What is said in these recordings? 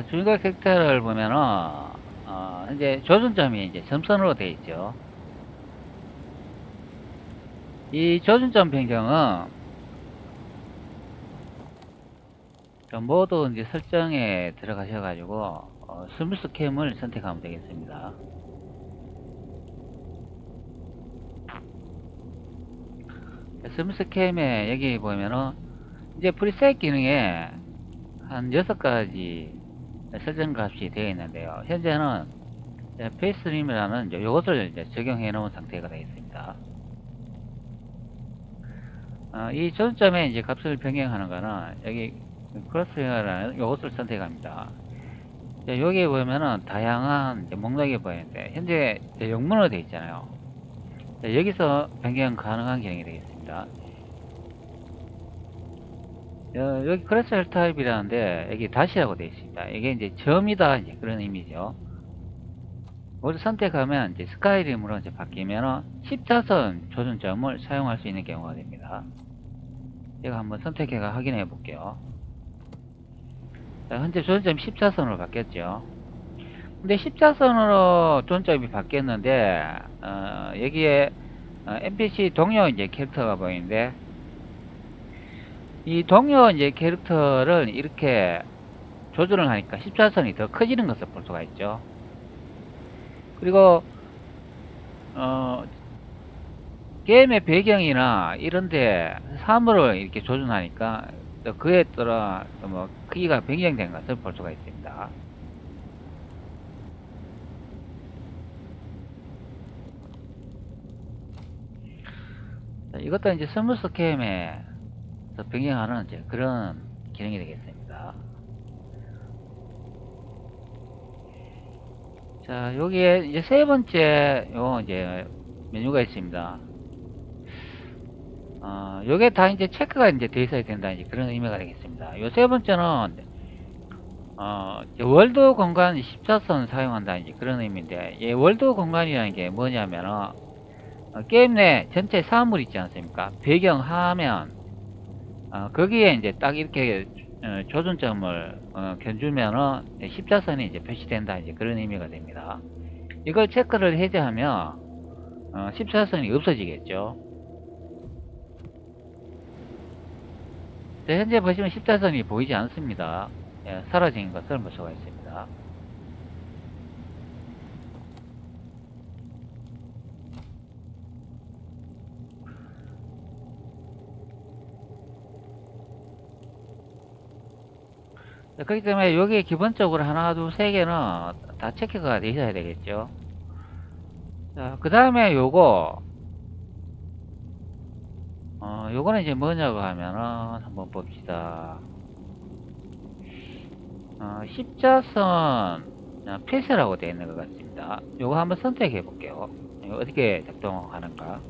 주인공 캐릭터를 보면은, 현재 조준점이 이제 점선으로 되어 있죠. 이 조준점 변경은 모두 이제 설정에 들어가셔가지고, 스무스 캠을 선택하면 되겠습니다. 스무스 캠에 여기 보면은, 이제 프리셋 기능에 한 6가지 설정 값이 되어 있는데요. 현재는 페이스림이라는 이것을 이제 적용해 놓은 상태가 되어 있습니다. 이 조준점에 이제 값을 변경하는 거는 여기 크로스헤어라는 이것을 선택합니다. 여기 보면은 다양한 목록이 보이는데 현재 영문으로 되어 있잖아요. 여기서 변경 가능한 기능이 되겠습니다. 여기 크로스헤어 타입이라는데 여기 다시라고 되어 있습니다. 이게 이제 점이다 이제 그런 의미죠. 이걸 선택하면 이제 스카이림으로 이제 바뀌면은 십자선 조준점을 사용할 수 있는 경우가 됩니다. 제가 한번 선택해가 확인해 볼게요. 자, 현재 조준점이 십자선으로 바뀌었죠. 근데 십자선으로 조준점이 바뀌었는데 여기에 NPC 동료 이제 캐릭터가 보이는데 이 동료 이제 캐릭터를 이렇게 조준을 하니까 십자선이 더 커지는 것을 볼 수가 있죠. 그리고 어, 게임의 배경이나 이런데 사물을 이렇게 조준하니까 또 그에 따라 뭐 크기가 변경된 것을 볼 수가 있습니다. 자, 이것도 이제 스무스 게임에 변경하는 이제 그런 기능이 되겠습니다. 자, 여기에 이제 세 번째 요 이제 메뉴가 있습니다. 요게 다 이제 체크가 이제 돼 있어야 된다 이제 그런 의미가 되겠습니다. 요 세 번째는 이제 월드 공간 14선 사용한다 이제 그런 의미인데, 이 월드 공간이라는 게 뭐냐면은 게임 내 전체 사물 있지 않습니까? 배경 화면 거기에 이제 딱 이렇게 조준점을 견주면은 십자선이 이제 표시된다 이제 그런 의미가 됩니다. 이걸 체크를 해제하면 십자선이 없어지겠죠. 현재 보시면 십자선이 보이지 않습니다. 사라진 것을 볼 수가 있습니다. 그렇기 때문에 여기 기본적으로 하나, 둘, 세 개는 다 체크가 되어 있어야 되겠죠. 자, 그 다음에 요거는 이제 뭐냐고 하면은 한번 봅시다. 십자선 필수라고 되어 있는 것 같습니다. 요거 한번 선택해 볼게요. 이거 어떻게 작동하는가.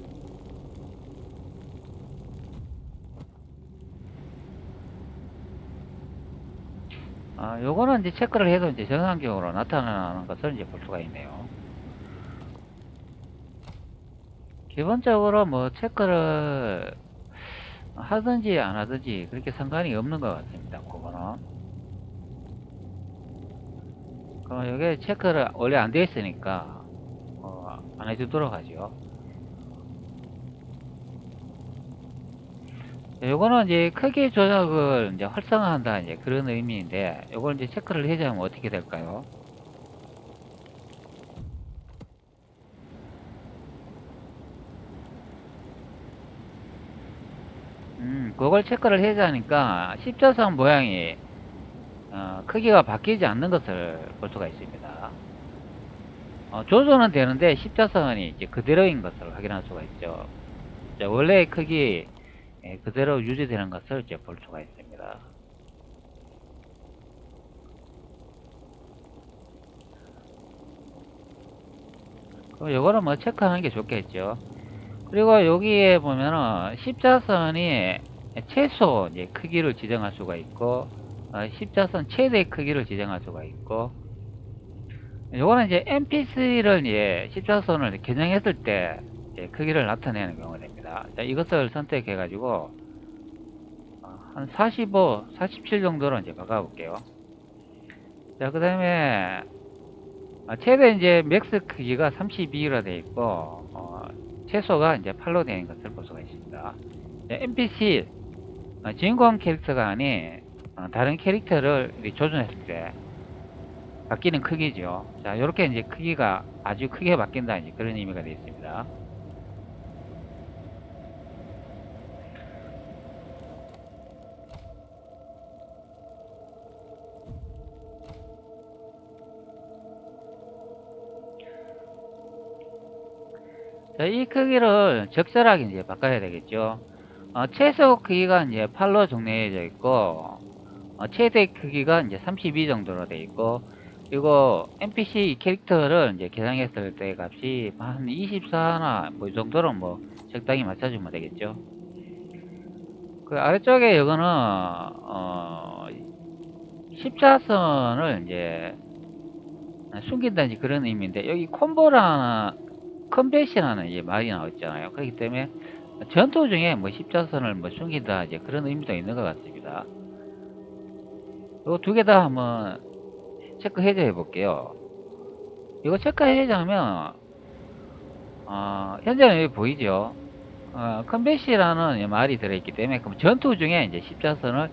요거는 이제 체크를 해도 이제 정상적으로 나타나는 것을 이제 볼 수가 있네요. 기본적으로 뭐 체크를 하든지 안 하든지 그렇게 상관이 없는 것 같습니다. 그거는. 그럼 여기 체크를 원래 안 되어 있으니까 안 해주도록 하죠. 요거는 이제 크기 조작을 이제 활성화한다 이제 그런 의미인데, 요걸 이제 체크를 해제하면 어떻게 될까요? 그걸 체크를 해제하니까 십자선 모양이 크기가 바뀌지 않는 것을 볼 수가 있습니다. 조절은 되는데 십자선이 이제 그대로인 것을 확인할 수가 있죠. 원래의 크기 그대로 유지되는 것을 이제 볼 수가 있습니다. 그럼 요거는 뭐 체크하는 게 좋겠죠. 그리고 여기에 보면은 십자선이 최소 이제 크기를 지정할 수가 있고, 십자선 최대 크기를 지정할 수가 있고, 요거는 이제 NPC를 십자선을 겨냥했을 때 크기를 나타내는 경우가 됩니다. 자, 이것을 선택해 가지고 한 45, 47 정도로 이제 바꿔 볼게요. 자, 그 다음에 최대 이제 맥스 크기가 32로 되어 있고 최소가 이제 8로 되어 있는 것을 볼 수가 있습니다. NPC 주인공 캐릭터가 아닌 다른 캐릭터를 이렇게 조준했을 때 바뀌는 크기죠. 자, 이렇게 이제 크기가 아주 크게 바뀐다 이제 그런 의미가 되어 있습니다. 자, 이 크기를 적절하게 이제 바꿔야 되겠죠. 최소 크기가 이제 8로 정리해져 있고, 최대 크기가 이제 32 정도로 되어 있고, 그리고 NPC 캐릭터를 이제 개량했을 때 값이 한 24나 뭐 이 정도로 뭐 적당히 맞춰주면 되겠죠. 그 아래쪽에 이거는 십자선을 이제 숨긴다든지 그런 의미인데 여기 콤보라는 컨벤시라는 이제 말이 나왔잖아요. 그렇기 때문에 전투 중에 뭐 십자선을 뭐 숨긴다 이제 그런 의미도 있는 것 같습니다. 이거 두 개 다 한번 체크 해제해 볼게요. 이거 체크 해제하면 현재는 여기 보이죠? 컨벤시라는 말이 들어있기 때문에 그럼 전투 중에 이제 십자선을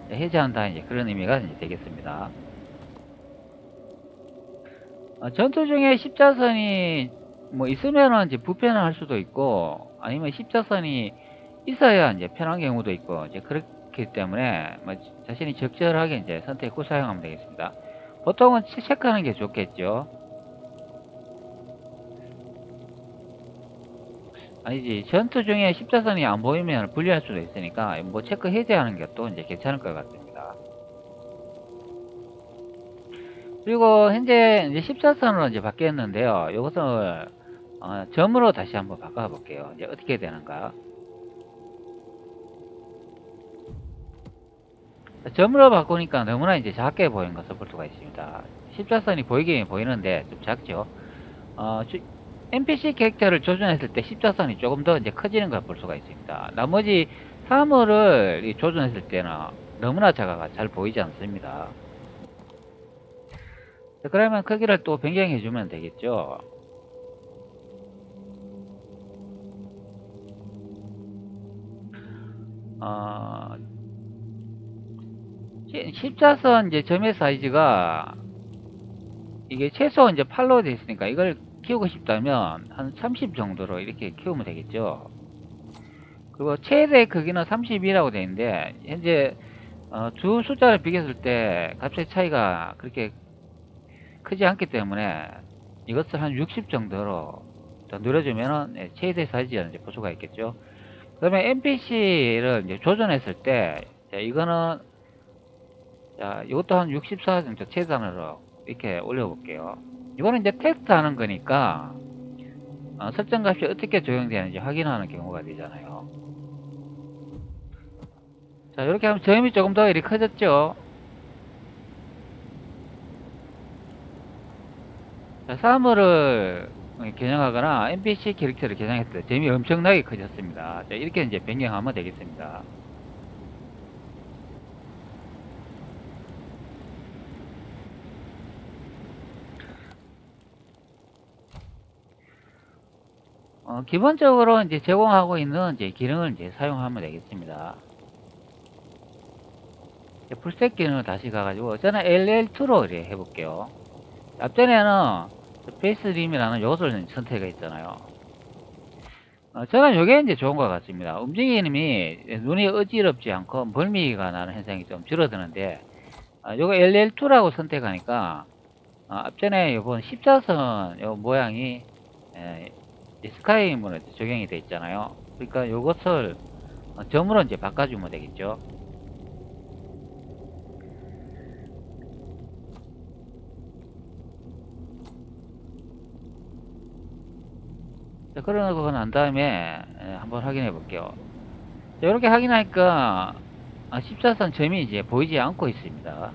해제한다 이제 그런 의미가 이제 되겠습니다. 전투 중에 십자선이 뭐 있으면은 이제 불편을 할 수도 있고 아니면 십자선이 있어야 이제 편한 경우도 있고 이제 그렇기 때문에 뭐 자신이 적절하게 이제 선택 후 사용하면 되겠습니다. 보통은 체크하는 게 좋겠죠. 아니지 전투 중에 십자선이 안 보이면 불리할 수도 있으니까 뭐 체크 해제하는 게 또 이제 괜찮을 것 같습니다. 그리고 현재 이제 십자선으로 이제 바뀌었는데요. 이것을 점으로 다시 한번 바꿔 볼게요. 이제 어떻게 되는가? 점으로 바꾸니까 너무나 이제 작게 보이는 것을 볼 수가 있습니다. 십자선이 보이긴 보이는데 좀 작죠. 어, NPC 캐릭터를 조준했을 때 십자선이 조금 더 이제 커지는 걸 볼 수가 있습니다. 나머지 사물을 조준했을 때는 너무나 작아가 잘 보이지 않습니다. 그러면 크기를 또 변경해 주면 되겠죠. 어, 십자선 이제 점의 사이즈가 이게 최소 이제 8로 되어 있으니까 이걸 키우고 싶다면 한 30 정도로 이렇게 키우면 되겠죠. 그리고 최대 크기는 32라고 되어 있는데 현재 두 숫자를 비교했을 때 값의 차이가 그렇게 크지 않기 때문에 이것을 한 60 정도로 더 늘려주면 최대 사이즈를 볼 수가 있겠죠. 그 다음에 NPC를 이제 조정했을 때 이거는 이것도 한 64 정도 최단으로 이렇게 올려볼게요. 이거는 이제 테스트 하는 거니까 설정 값이 어떻게 적용되는지 확인하는 경우가 되잖아요. 자, 이렇게 하면 점이 조금 더 이렇게 커졌죠. 자, 사물을 겨냥하거나 NPC 캐릭터를 겨냥했을 때 점이 엄청나게 커졌습니다. 자, 이렇게 이제 변경하면 되겠습니다. 기본적으로 이제 제공하고 있는 이제 기능을 이제 사용하면 되겠습니다. 풀셋 기능을 다시 가가지고 저는 LL2로 이렇게 해볼게요. 앞전에는 베이스 림이라는 요소를 선택해 있잖아요. 저는 이게 이제 좋은 것 같습니다. 움직임이 눈이 어지럽지 않고 멀미가 나는 현상이 좀 줄어드는데 요거 LL2라고 선택하니까 앞전에 요번 십자선 요 모양이 스카이문에 적용이 되어 있잖아요. 그러니까 요것을 점으로 이제 바꿔주면 되겠죠. 자, 그러고 난 다음에 한번 확인해 볼게요. 자, 이렇게 확인하니까 십자선 점이 이제 보이지 않고 있습니다.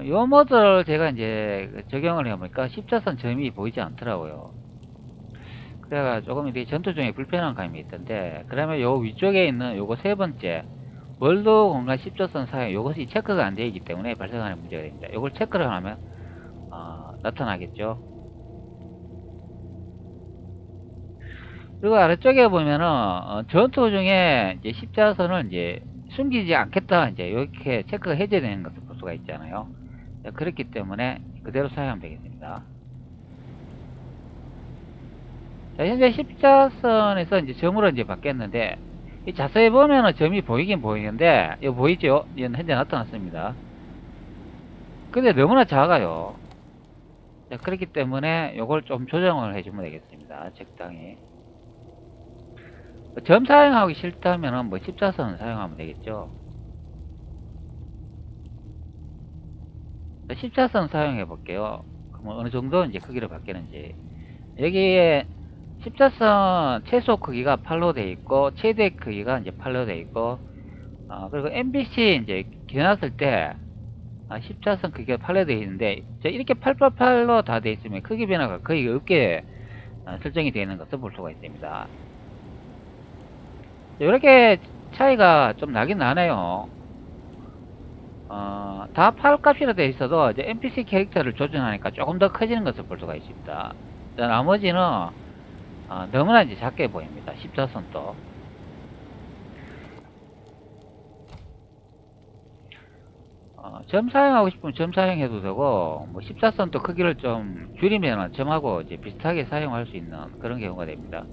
요 모드를 제가 이제 적용을 해보니까 십자선 점이 보이지 않더라고요. 그래가 조금 이렇게 전투 중에 불편한 감이 있던데, 그러면 요 위쪽에 있는 요거 세 번째 월드 공간 10조선 사용, 이것이 체크가 안 되어 있기 때문에 발생하는 문제가 됩니다. 이걸 체크를 하면 나타나겠죠. 그리고 아래쪽에 보면은 전투 중에 이제 십자선을 이제 숨기지 않겠다, 이제 이렇게 체크가 해제되는 것을 볼 수가 있잖아요. 그렇기 때문에 그대로 사용하면 되겠습니다. 자, 현재 십자선에서 이제 점으로 이제 바뀌었는데, 이 자세히 보면은 점이 보이긴 보이는데, 이거 보이죠? 이건 현재 나타났습니다. 근데 너무나 작아요. 자, 그렇기 때문에 이걸 좀 조정을 해주면 되겠습니다. 적당히. 점 사용하기 싫다면은 뭐 십자선 사용하면 되겠죠. 자, 십자선 사용해 볼게요. 그럼 어느 정도 이제 크기로 바뀌는지. 여기에 십자선 최소 크기가 8로 돼 있고, 최대 크기가 이제 8로 돼 있고, 그리고 MBC 이제 겨놨을 때, 십자선 크기가 8로 돼 있는데, 이렇게 888로 다 돼 있으면 크기 변화가 거의 없게 설정이 되어 있는 것을 볼 수가 있습니다. 이렇게 차이가 좀 나긴 나네요. 다 8값이라 되어 있어도 이제 NPC 캐릭터를 조준하니까 조금 더 커지는 것을 볼 수가 있습니다. 나머지는 너무나 이제 작게 보입니다. 십자선도. 점 사용하고 싶으면 점 사용해도 되고, 뭐 십자선도 크기를 좀 줄이면 점하고 이제 비슷하게 사용할 수 있는 그런 경우가 됩니다.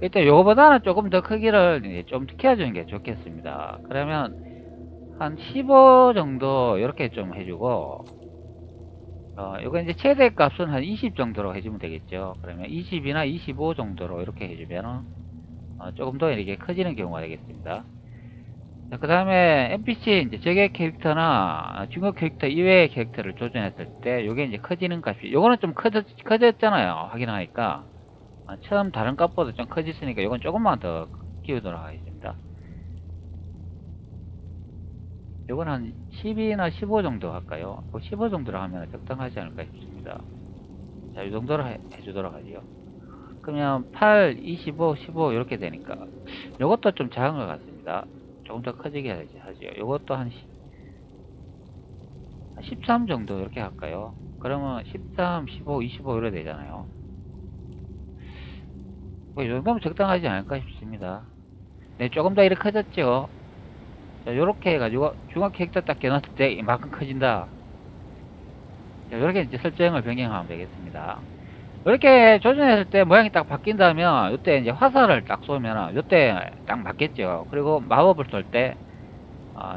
일단 요거보다는 조금 더 크기를 이제 좀 키워주는 게 좋겠습니다. 그러면 한 15 정도 이렇게 좀 해주고, 요거 이제 최대 값은 한 20 정도로 해주면 되겠죠. 그러면 20이나 25 정도로 이렇게 해주면 조금 더 이렇게 커지는 경우가 되겠습니다. 그 다음에 NPC 이제 적의 캐릭터나 중국 캐릭터 이외의 캐릭터를 조준했을 때 요게 이제 커지는 값이, 요거는 좀 커졌잖아요. 확인하니까 처음 다른 값보다 좀 커졌으니까 요건 조금만 더 키우도록 하겠습니다. 요건 한 10이나 15 정도 할까요? 15 정도로 하면 적당하지 않을까 싶습니다. 자, 이 정도로 해주도록 하죠. 그러면 8, 25, 15 이렇게 되니까 요것도 좀 작은 것 같습니다. 조금 더 커지게 하죠. 요것도 한 13 정도 이렇게 할까요? 그러면 13, 15, 25 이래 되잖아요. 뭐이 정도면 적당하지 않을까 싶습니다. 네, 조금 더 이렇게 커졌죠. 자, 요렇게 해가지고 중앙 캐릭터 딱 겨눴을 때 이만큼 커진다. 자, 요렇게 이제 설정을 변경하면 되겠습니다. 이렇게 조준했을 때 모양이 딱 바뀐다면 이때 이제 화살을 딱 쏘면 이때 딱 맞겠죠. 그리고 마법을 쏠 때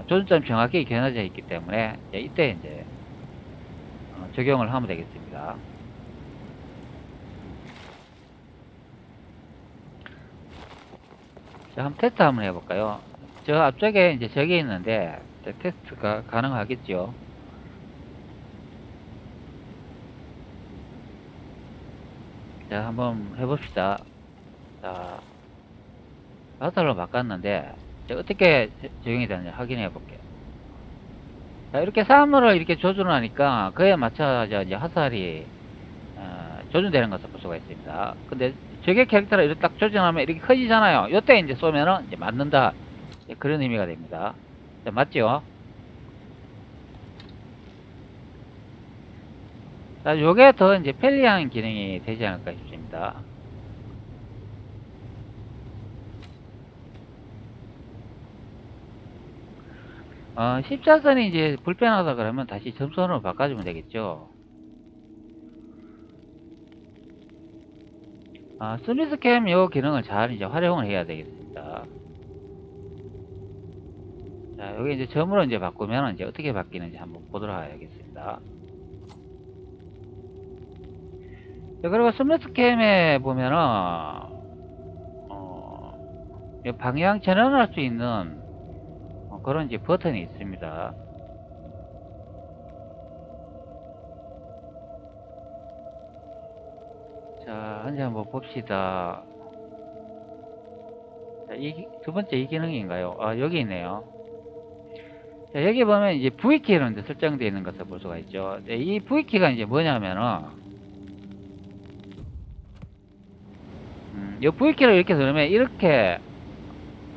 조준점 정확히 겨눠져 있기 때문에 이때 이제 적용을 하면 되겠습니다. 자, 한번 테스트 한번 해볼까요? 저 앞쪽에 이제 저기 있는데 테스트가 가능하겠죠. 자, 한번 해봅시다. 자, 화살로 바꿨는데 어떻게 적용이 되는지 확인해 볼게요. 자, 이렇게 사물을 이렇게 조준을 하니까 그에 맞춰서 이제 화살이 조준되는 것을 볼 수가 있습니다. 근데 적의 캐릭터를 이렇게 딱 조준하면 이렇게 커지잖아요. 요때 이제 쏘면은 이제 맞는다. 그런 의미가 됩니다. 자, 맞죠? 자, 요게 더 이제 편리한 기능이 되지 않을까 싶습니다. 십자선이 이제 불편하다 그러면 다시 점선으로 바꿔주면 되겠죠. 스미스캠 요 기능을 잘 이제 활용을 해야 되겠습니다. 자, 여기 이제 점으로 이제 바꾸면 이제 어떻게 바뀌는지 한번 보도록 하겠습니다. 자, 그리고 스미스캠에 보면은, 방향 전환할 수 있는 그런 이제 버튼이 있습니다. 자, 이제 한번 봅시다. 자, 두 번째 이 기능인가요? 여기 있네요. 자, 여기 보면 이제 V키로 이제 설정되어 있는 것을 볼 수가 있죠. 네, 이 V키가 이제 뭐냐면은, 이 V키를 이렇게 누르면 이렇게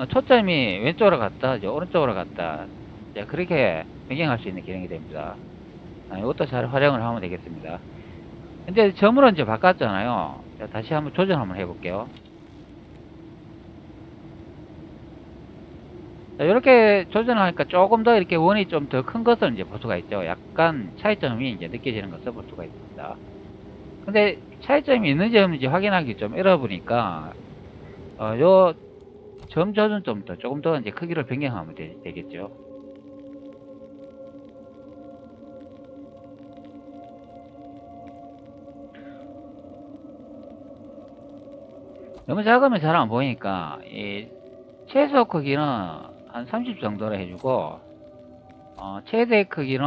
초점이 왼쪽으로 갔다, 이제 오른쪽으로 갔다. 이제 그렇게 변경할 수 있는 기능이 됩니다. 이것도 잘 활용을 하면 되겠습니다. 근데 점으로 이제 바꿨잖아요. 자, 다시 한번 조정 한번 해볼게요. 자, 이렇게 조정하니까 조금 더 이렇게 원이 좀 더 큰 것을 이제 볼 수가 있죠. 약간 차이점이 이제 느껴지는 것을 볼 수가 있습니다. 근데 차이점이 있는지 없는지 확인하기 좀 어려우니까, 요 점 조정점부터 조금 더 이제 크기를 변경하면 되겠죠. 너무 작으면 잘 안 보이니까, 이 최소 크기는 한 30 정도로 해주고, 최대 크기는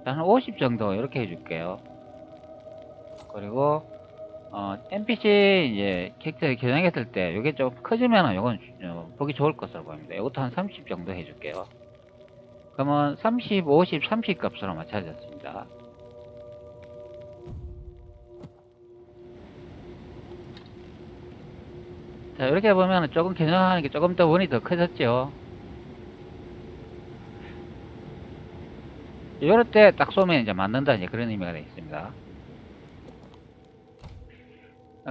한 50 정도 이렇게 해줄게요. 그리고 NPC 이제 캐릭터를 겨냥했을 때 이게 좀 커지면은 이건 보기 좋을 것으로 보입니다. 이것도 한 30 정도 해줄게요. 그러면 30, 50, 30 값으로 맞춰졌습니다. 자, 이렇게 보면 조금 겨냥하는 게 조금 더 원이 더 커졌죠. 이럴 때 딱 쏘면 이제 맞는다, 이제 그런 의미가 되어 있습니다.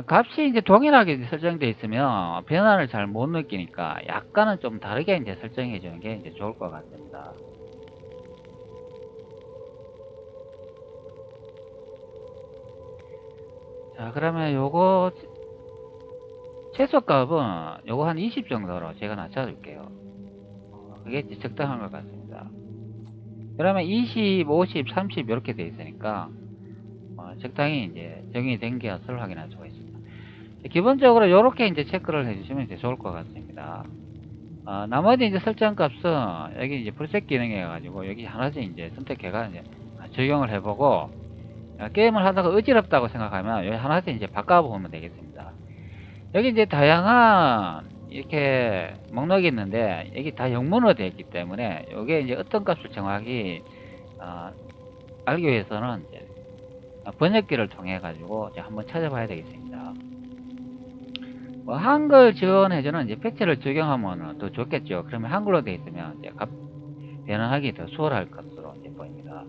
값이 이제 동일하게 설정되어 있으면 변화를 잘 못 느끼니까 약간은 좀 다르게 이제 설정해 주는 게 이제 좋을 것 같습니다. 자, 그러면 요거 최소 값은 요거 한 20 정도로 제가 낮춰줄게요. 그게 이제 적당한 것 같습니다. 그러면 20, 50, 30 이렇게 되어 있으니까 적당히 이제 정의이 된 것을 확인할 수가 있습니다. 기본적으로 이렇게 이제 체크를 해주시면 이제 좋을 것 같습니다. 나머지 이제 설정 값은 여기 이제 프리셋 기능이 해가지고 여기 하나씩 이제 선택해가 이제 적용을 해보고, 게임을 하다가 어지럽다고 생각하면 여기 하나씩 이제 바꿔보면 되겠습니다. 여기 이제 다양한 이렇게 목록이 있는데 여기 다 영문으로 되어 있기 때문에 이게 이제 어떤 값을 정확히 어, 알기 위해서는 이제 번역기를 통해 가지고 한번 찾아봐야 되겠습니다. 뭐 한글 지원해주는 이제 패치를 적용하면 더 좋겠죠. 그러면 한글로 되어 있으면 이제 변환하기 더 수월할 것으로 이제 보입니다.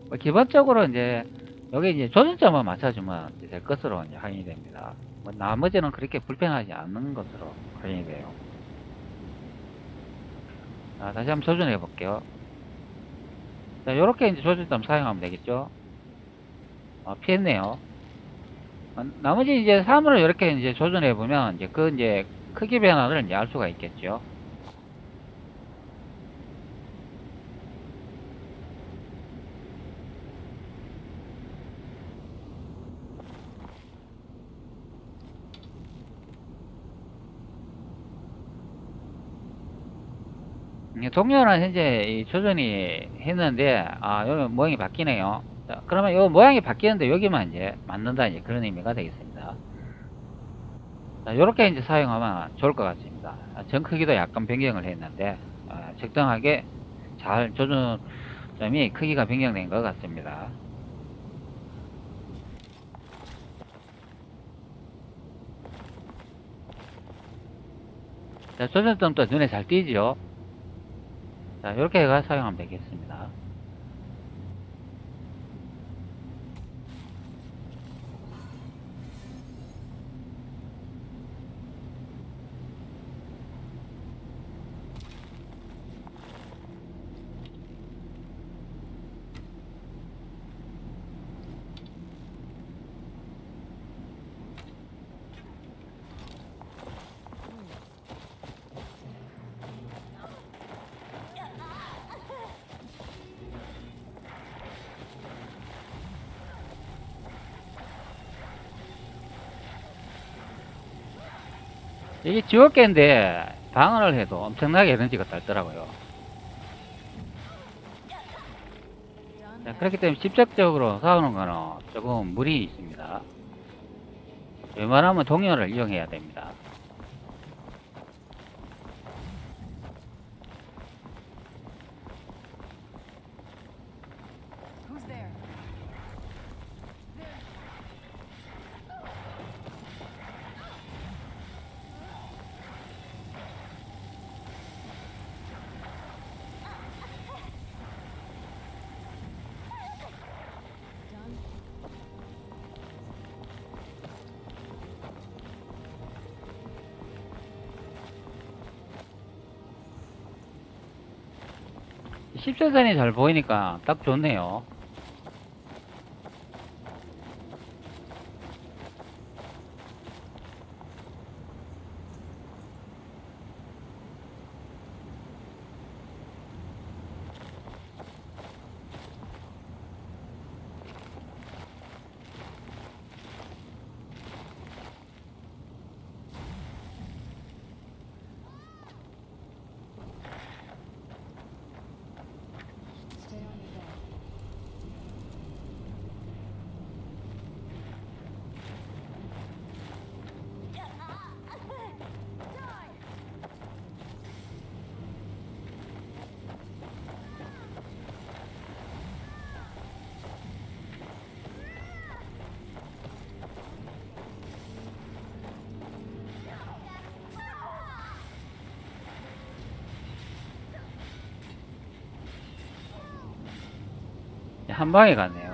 뭐 기본적으로 이제 여기 이제 조준점만 맞춰주면 이제 될 것으로 이제 확인이 됩니다. 뭐 나머지는 그렇게 불편하지 않는 것으로 확인이 돼요. 자, 다시 한번 조준해 볼게요. 자, 요렇게 이제 조준점 사용하면 되겠죠. 피했네요. 나머지 이제 사물을 이렇게 이제 조준해 보면 이제 그 이제 크기 변화를 이제 알 수가 있겠죠. 동료는 현재 이 조준이 했는데, 여기 모양이 바뀌네요. 자, 그러면 이 모양이 바뀌는데 여기만 이제 맞는다, 이제 그런 의미가 되겠습니다. 자, 요렇게 이제 사용하면 좋을 것 같습니다. 전 크기도 약간 변경을 했는데, 적당하게 잘 조준점이 크기가 변경된 것 같습니다. 자, 조준점도 눈에 잘 띄죠? 자, 이렇게 해가 사용하면 되겠습니다. 이게 지옥계인데 방어를 해도 엄청나게 에너지가 딸더라고요. 자, 그렇기 때문에 직접적으로 싸우는 거는 조금 무리 있습니다. 웬만하면 동료를 이용해야 됩니다. 10차선이 잘 보이니까 딱 좋네요. 한 방에 갔네요.